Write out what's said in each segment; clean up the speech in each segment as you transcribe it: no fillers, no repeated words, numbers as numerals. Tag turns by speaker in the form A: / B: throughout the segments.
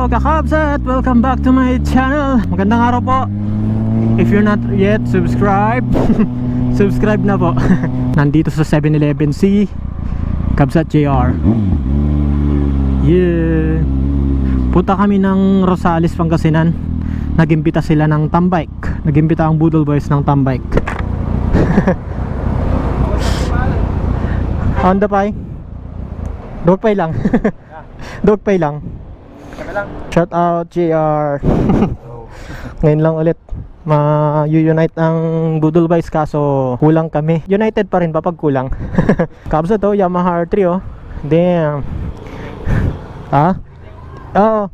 A: Hello kakabs at welcome back to my channel. Magandang araw po. If you're not yet subscribed, subscribe na po. Nandito sa 7-Eleven si Kabsat JR. Yeah. Punta kami ng Rosales, Pangasinan. Nagimbita sila ng Tambike. Nagimbita ang Budol Boys ng Tambike. On the pie. Dog pie lang. Dog pie lang. Shout out JR. Ngayon lang ulit ma-unite ang Budol Boys, kaso kulang kami. United pa rin pa pag kulang. Kabsa to, Yamaha R3 oh. Damn. Oh.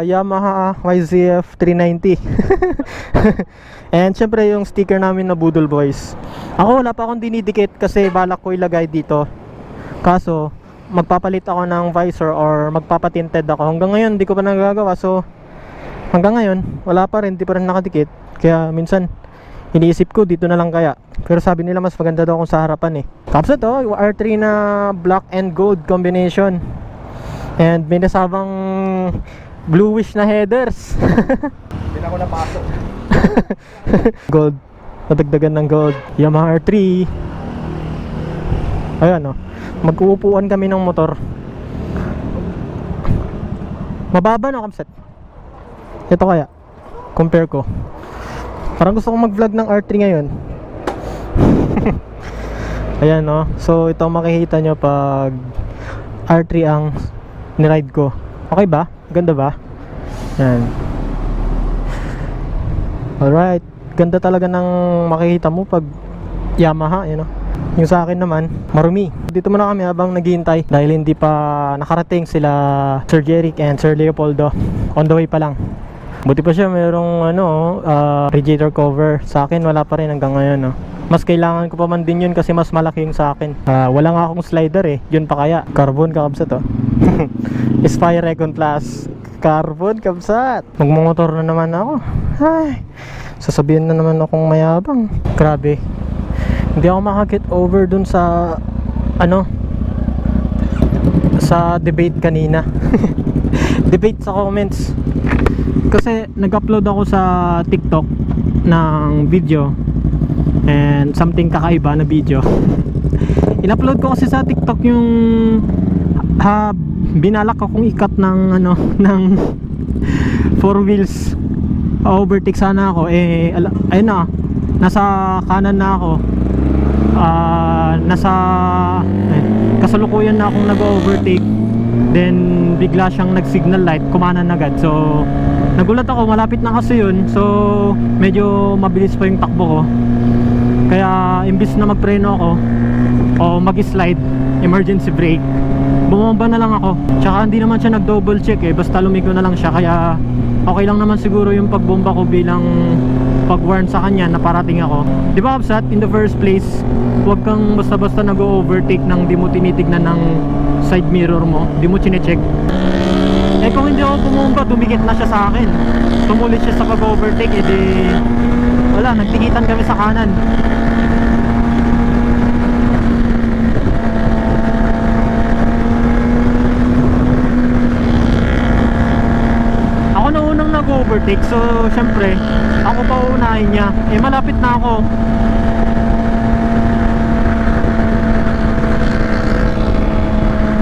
A: Yamaha YZF 390. And syempre yung sticker namin na Budol Boys. Ako wala pa akong dinidikit kasi balak ko ilagay dito. Kaso magpapalit ako ng visor or magpapatinted ako. Hanggang ngayon hindi ko pa nagagawa. So hanggang ngayon wala pa rin, hindi pa rin nakadikit. Kaya minsan iniisip ko dito na lang kaya. Pero sabi nila mas maganda daw kung sa harapan eh. Tapos ito yung R3 na black and gold combination. And may nasabang bluish na headers.
B: Hindi na ako napasok.
A: Gold, nadagdagan ng gold. Yamaha R3. Ayan o, mag-uupuan kami ng motor. Mababa no, Kamset? Ito kaya, compare ko. Parang gusto kong mag-vlog ng R3 ngayon. Ayan o, so ito makikita nyo pag R3 ang niride ko. Okay ba? Ganda ba? Yan. Alright. Ganda talaga ng makikita mo pag Yamaha, you know. Yung sa akin naman, marumi. Dito muna kami habang naghihintay dahil hindi pa nakarating sila Sir Jeric and Sir Leopoldo. On the way pa lang. Buti pa siya mayroong radiator cover. Sa akin wala pa rin hanggang ngayon no. Mas kailangan ko pa man din yun kasi mas malaki yung sa akin. Wala nga akong slider eh. Yun pa kaya. Carbon kakabsat oh. Aspire Recon Plus. Carbon kabsat. Magmumotor na naman ako. Ay, sasabihin na naman akong mayabang. Grabe. Hindi ako makaget over dun sa sa debate kanina. Debate sa comments. Kasi nag-upload ako sa TikTok ng video and something kakaiba na video. In-upload ko kasi sa TikTok yung binalak akong ikat ng ng 4 wheels. Overtake sana ako ayun na, nasa kanan na ako. Kasalukuyan na akong nag-overtake. Then bigla siyang nag-signal light, kumanan agad. So nagulat ako, malapit na kasi yun. So medyo mabilis pa yung takbo ko. Kaya imbis na magpreno ako o mag-slide, emergency brake, bumomba na lang ako. Tsaka hindi naman siya nag-double check eh, basta lumigo na lang siya. Kaya okay lang naman siguro yung pagbomba ko bilang pag-warn sa kanya na parating ako. Di ba Kapsat, in the first place, huwag kang basta-basta nag-overtake nang di mo tinitignan ng side mirror mo, di mo chinecheck. Eh kung hindi ako bumomba, dumikit na siya sa akin. Tumulit siya sa pag-overtake, edi wala, nagtikitan kami sa kanan. Nag-overtake, so syempre ako pa uunahin niya. Eh malapit na ako.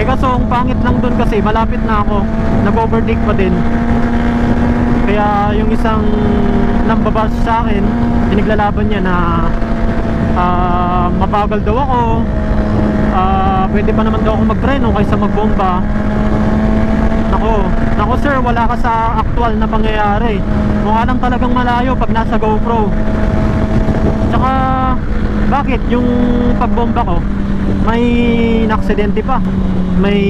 A: Eh kaso ang pangit lang dun kasi malapit na ako, nag-overtake pa din. Kaya yung isang nambabas sa akin, pinaglalaban niya na mabagal daw ako, pwede pa naman daw ako magpreno kaysa magbomba. Nako sir, wala ka sa actual na pangyayari. Mukha lang talagang malayo pag nasa GoPro. Tsaka bakit yung pagbomba ko may naksidente pa? May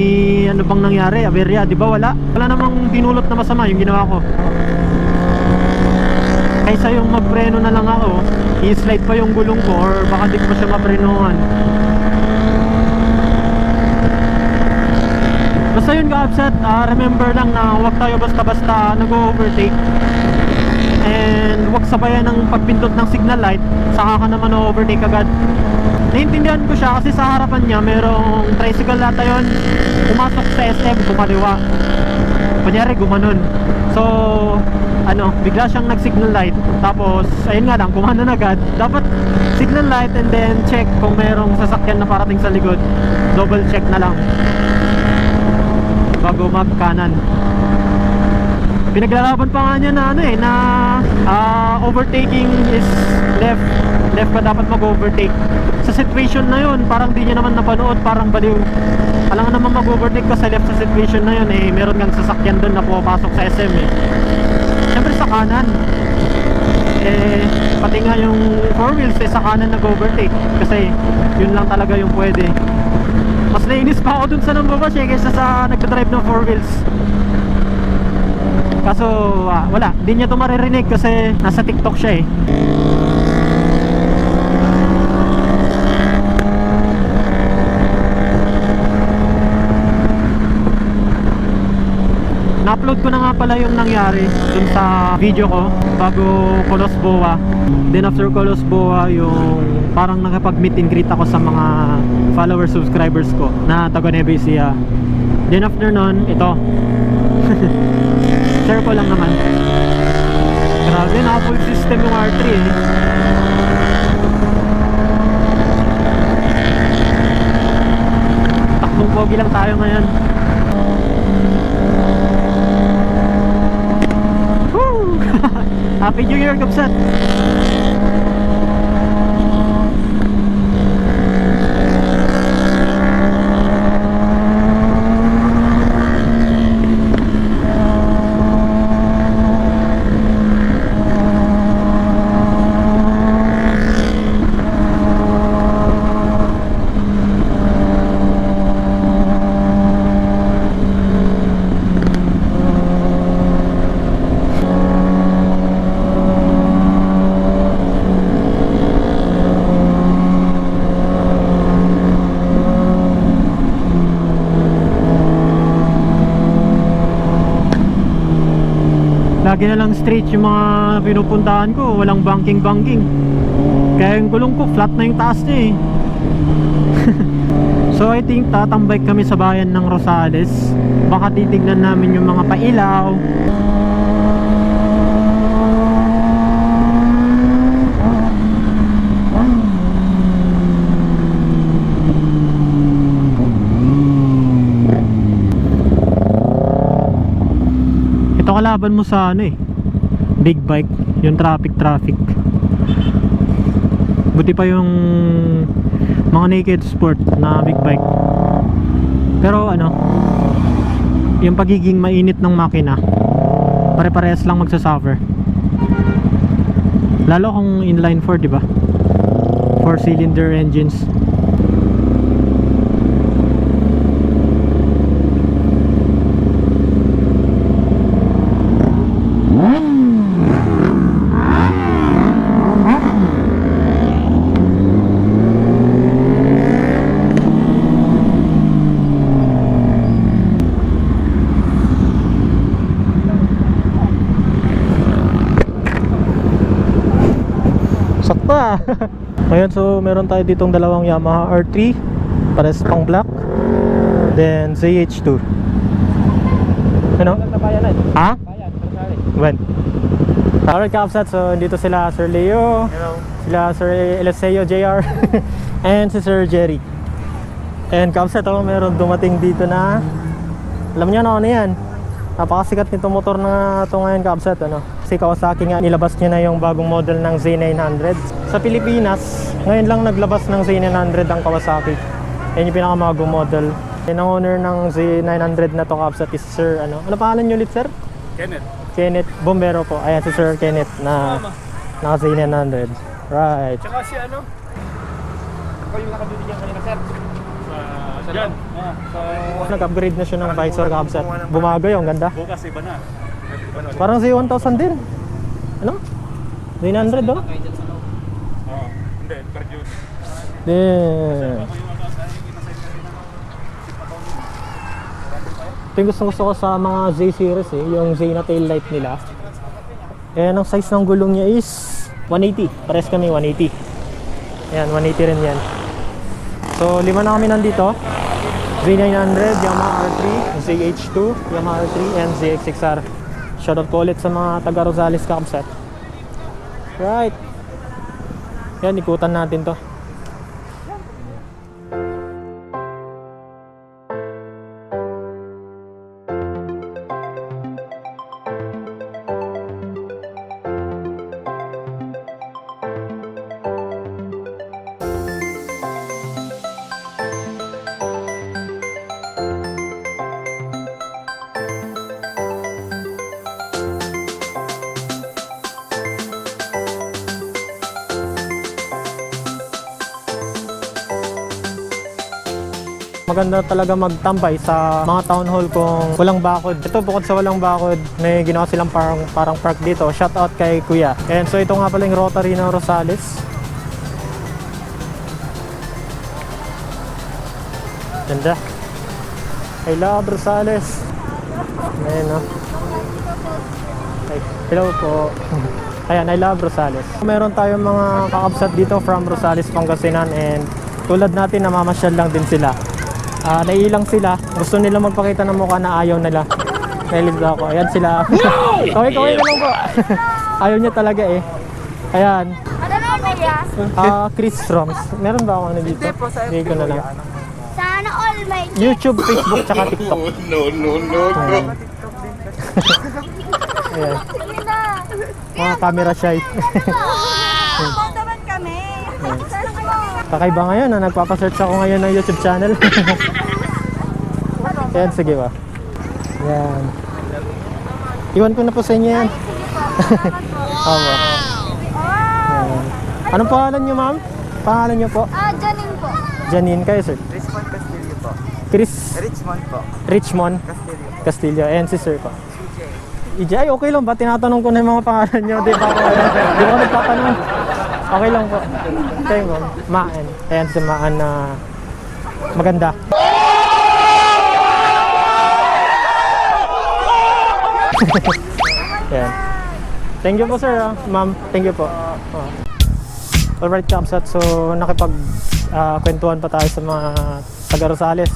A: ano bang nangyari? Aberya, di ba? Wala namang dinulot na masama yung ginawa ko. Kaysa yung magpreno na lang ako, i-slide pa yung gulong ko or baka di ko pa siya maprenohan. Basta yun ka-upset, remember lang na huwag tayo basta-basta nag-overtake. And huwag sabayan ng pagpindot ng signal light, saka ka naman overtake agad. Naiintindihan ko siya kasi sa harapan niya merong tricycle nata yun. Pumasok sa SM, kumaliwa. Kunyari, gumanon. So, bigla siyang nag-signal light. Tapos, ayun nga lang, kumanon agad. Dapat signal light and then check kung merong sasakyan na parating sa likod. Double check na lang bago mag-kanan. Pinaglalaban pa nga niya na overtaking is left ka dapat mag-overtake. Sa situation na yun, parang di niya naman napanood, parang baliw. Alam nga naman mag-overtake ka sa left sa situation na yun, meron kang sasakyan doon na pumapasok sa SM Siyempre sa kanan, pati nga yung 4 wheels sa kanan nag-overtake kasi yun lang talaga yung pwede. Mas nainis pa ako dun sa nambabash kaysa sa nagdadrive ng 4 wheels. Kaso wala, di niya to maririnig kasi nasa TikTok siya Na-upload ko na nga pala yung nangyari dun sa video ko bago Colos Boa. Then after Colos Boa, yung parang nakapag-meet and greet ako sa mga followers, subscribers ko na taga Nueva Ecija. Then after nun, ito share ko lang naman. Grabe, naka-full system yung R3 Takbong pogi lang tayo ngayon. Happy New Year, Kabsat! Lagi na lang straight yung mga pinupuntahan ko, walang banking. Kaya yung gulong ko, flat na yung taas niya So I think tatambay kami sa bayan ng Rosales. Baka titignan namin yung mga pailaw. Kalaban mo sa big bike, yung traffic. Buti pa yung mga naked sport na big bike. Pero yung pagiging mainit ng makina, pare-parehas lang magsasuffer. Lalo kung inline 4, di ba? 4-cylinder engines. Ngayon, so meron tayo ditong dalawang Yamaha R3 pares pang black, then ZH2. Ha? When? Alright, Kapsat, so dito sila Sir Leo. Hello. Sila Sir Eliseo JR and si Sir Jerry. And Kapsat, meron dumating dito na, alam niyo na ano yan, napakasikat nitong motor na ito ngayon, Kapsat. Si Kawasaki nga, nilabas niya na yung bagong model ng Z900 sa Pilipinas. Ngayon lang naglabas ng Z900 ang Kawasaki. Yan yung pinakamagong model. And ang owner ng Z900 na to, Kapsat, is Sir ano pangalan niyo ulit, Sir? Kenneth Bombero po. Ayan si Sir Kenneth na naka Z900. Right.
B: Tsaka si ako yung nakaduty dyan kanina, Sir. Diyan.
A: Nag-upgrade na siya ng visor, Kapsat. Bumagay, ang ganda.
B: Bukas iba na.
A: Parang Z1000 din. Z900
B: Oo. Hindi, per June.
A: Ito yung gusto ko sa mga Z series yung Z na tail light nila. Ayan, ang size ng gulong niya is 180. Pares kami 180. Ayan, 180 rin yan. So 5 na kami nandito. Z900, Yamaha R3, ZH2, Yamaha R3, and ZX6R. Shoutout po ulit sa mga taga Rosales Campsite. Right. Yan, ikutan natin to. Maganda talaga magtambay sa mga town hall kung walang bakod. Ito, bukod sa walang bakod, may ginawa silang parang park dito. Shout out kay Kuya. And so ito nga pala yung Rotary ng Rosales. Ganda. I love Rosales. Ayan, no? Ay, hello po. Ayan, I love Rosales. Meron tayong mga kakabsat dito from Rosales, Pangasinan, and tulad natin, namamasyal lang din sila. Naiilang sila, gusto nila magpakita ng mukha na ayaw nila. Nailid ako, ayan sila. Kaway na lang po. Ayaw niya talaga eh. Ayan.
C: Ano na kuya?
A: Chris Roms. Meron ba ako ano dito?
B: Hindi po, sa
A: Hindi ko na lang.
C: Sana all may
A: YouTube, Facebook, tsaka TikTok.
B: No.
A: Ayan. Ayan. Mga camera shy.
C: Wow! naman kami. Sana kayo.
A: Kakaiba ngayon, nagpapasearch ako ngayon ng YouTube channel. Ayan, sige ba? Ayan. Iwan ko na po sa inyo yan. Opo. Ayan. Anong pangalan nyo, ma'am? Pangalan nyo po?
C: Janine po.
A: Janine, kayo, sir?
D: Richmond Castillo po.
A: Chris
D: Richmond po.
A: Richmond
D: Castillo.
A: Castillo. Ayan, si sir po. EJ, ay okay lang ba? Tinatanong ko na yung mga pangalan nyo. Di ba ako, di ba ako nagtatanong? Okay lang po. Kayo, ma'am. Maan. Ayan si Maan na maganda. Ayan. Thank you po, sir. Ma'am, thank you po. Alright, Kamsat. So, nakipag-kwentuhan pa tayo sa mga taga Rosales.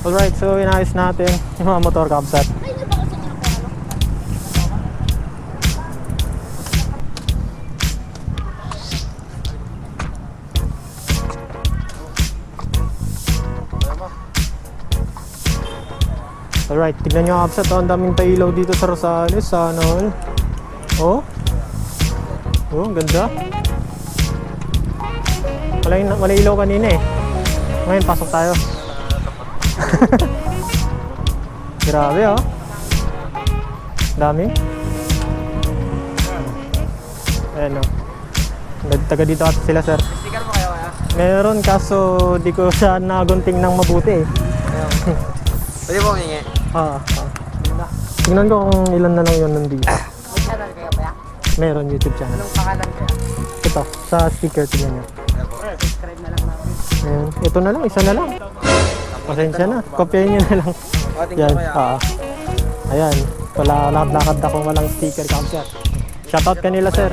A: Alright, so inayos natin yung mga motor, Kamsat. Alright, tignan nyo Kamsat, ang daming pailaw dito sa Rosales. Sana all. Oh, ang ganda. Wala ilaw kanina eh. Ngayon, pasok tayo. Grabe oh. Dami. Ayan oh. Taga dito ata sila, sir.
D: Sticker mo kayo kaya?
A: Meron, kaso di ko siya nagunting ng mabuti eh.
D: Pwede po humingi.
A: Tingnan ko kung ilan na lang yun nandito.
D: May channel kayo kaya?
A: Meron YouTube channel.
D: Anong pangalan kaya?
A: Ito, sa sticker, tingnan nyo.
D: Subscribe na lang namin.
A: Ayan. Ito na lang, isa na lang. Pasensya na, kopyahin nyo na lang.
D: O, tingnan
A: Yan,
D: ko kaya.
A: ayan. Wala, lakad ako walang sticker, Kamsat. Shoutout kanila, sir.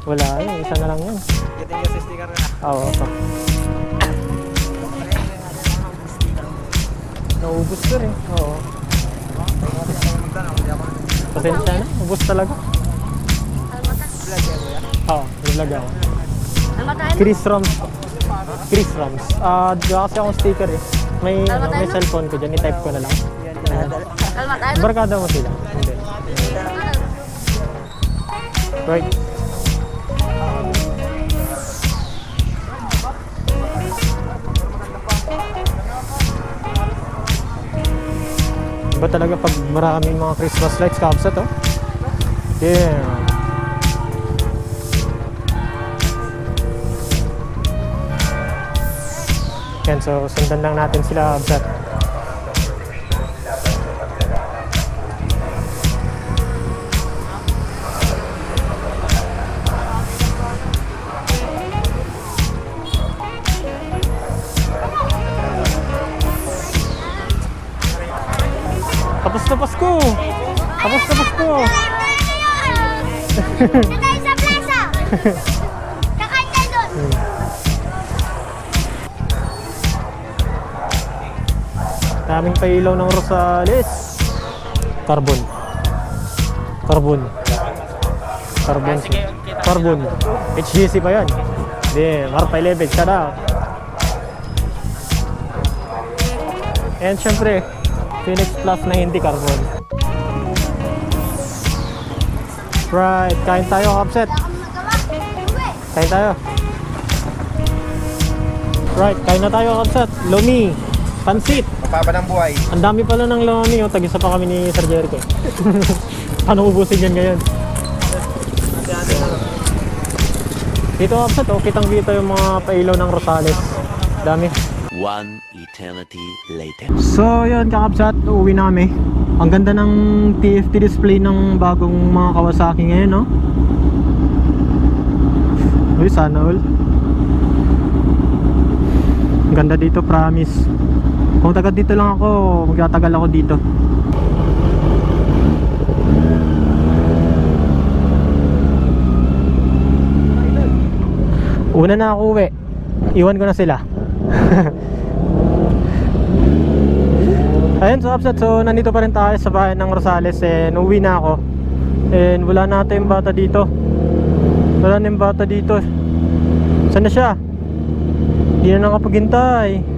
A: Wala, isa na lang yun.
D: Getting yung sticker na.
A: Oo. Naubos ko rin. Oo. Pasensya na, ubos talaga.
D: Vlog yan kuya?
A: Oo, vlog ako.
C: Almatayan?
A: Chris Roms. Chris Roms. Di ba kasi akong sticker eh. May cellphone ko dyan, i-type ko na lang.
C: Almatayan?
A: Barkada mo sila. Hindi. Right. Iba talaga pag maraming mga Christmas lights, Kamsat oh. Yeah. Yan, so sundan lang natin sila, Kamsat. Tapos na Pasko! Tapos na Pasko!
C: Tayo sa plaza! Kakain tayo doon!
A: Daming pailaw ng Rosales. Carbon. Carbon. Carbon. Carbon. HGC pa yan. Hindi, Marpa 11. Shout out. And syempre, Phoenix Plus na hindi carbon. Right, kain tayo, Kapset. Kain tayo. Right, kain na tayo, Kapset. Lomi, pansit.
B: Mapaba ng buhay.
A: Ang dami pala ng lomi, oh. Tag-isa pa kami ni Sir Jericho. Ano ubusin yan ngayon? Dito, Kapset, oh, kitang-kita yung mga pailaw ng Rosales. Dami.
E: One eternity later.
A: So yun, kakapsat, uuwi na kami. Ang ganda ng TFT display ng bagong mga Kawasaki ngayon, no? Uy, sana all. Ang ganda dito, promise. Kung taga dito lang ako, magtatagal ako dito. Una na ako uwi. Iwan ko na sila. Ayun, so upset, so nandito pa rin tayo sa bahay ng Rosales. And uwi na ako. And wala na yung bata dito. Wala na yung bata dito. Saan na siya? Hindi na nakapaghintay.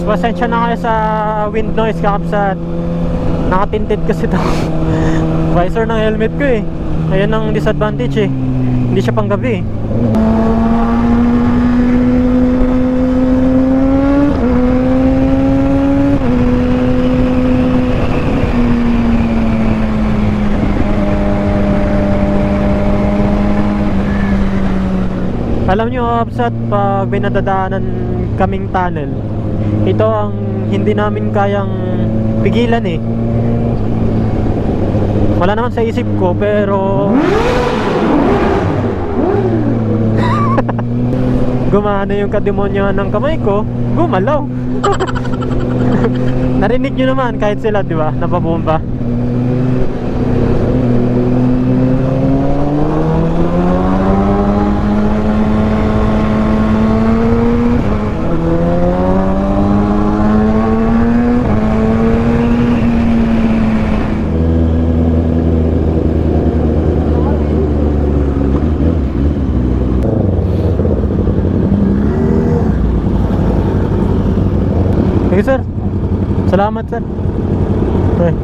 A: Pasensya na kayo sa wind noise, kakapsat. Nakatinted kasi ito visor ng helmet ko eh. Ayan ang disadvantage eh. Hindi siya pang gabi eh. Alam nyo, kakapsat, pag may nadadaanan kaming tunnel, ito ang hindi namin kayang pigilan eh. Wala naman sa isip ko, pero gumana yung kademonyo ng kamay ko, gumalaw. Narinig nyo naman kahit sila, di ba? Napabomba. Sige sir, salamat sir. Okay.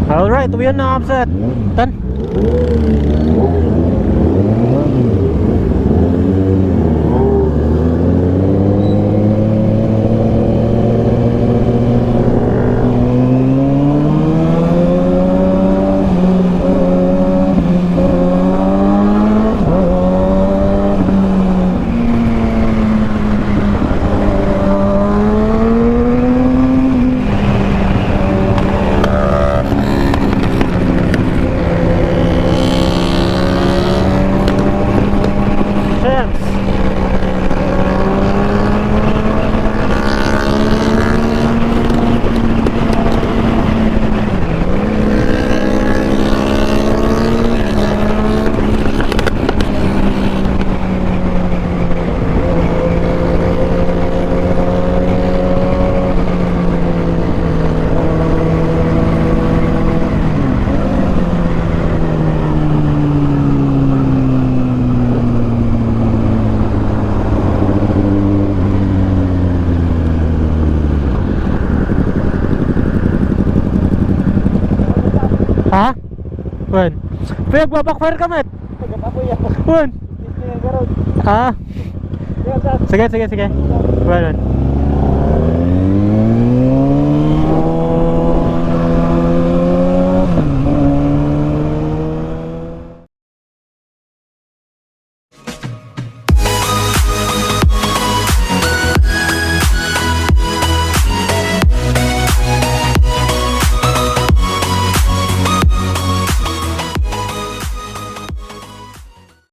A: Alright, uwi na kapsat. Tan. Wen. Piyag babakfire ka, met.
B: Ako yan.
A: Wen.
B: Sticker garot.
A: Ah.
B: Yan, sir.
A: Sige. Wen.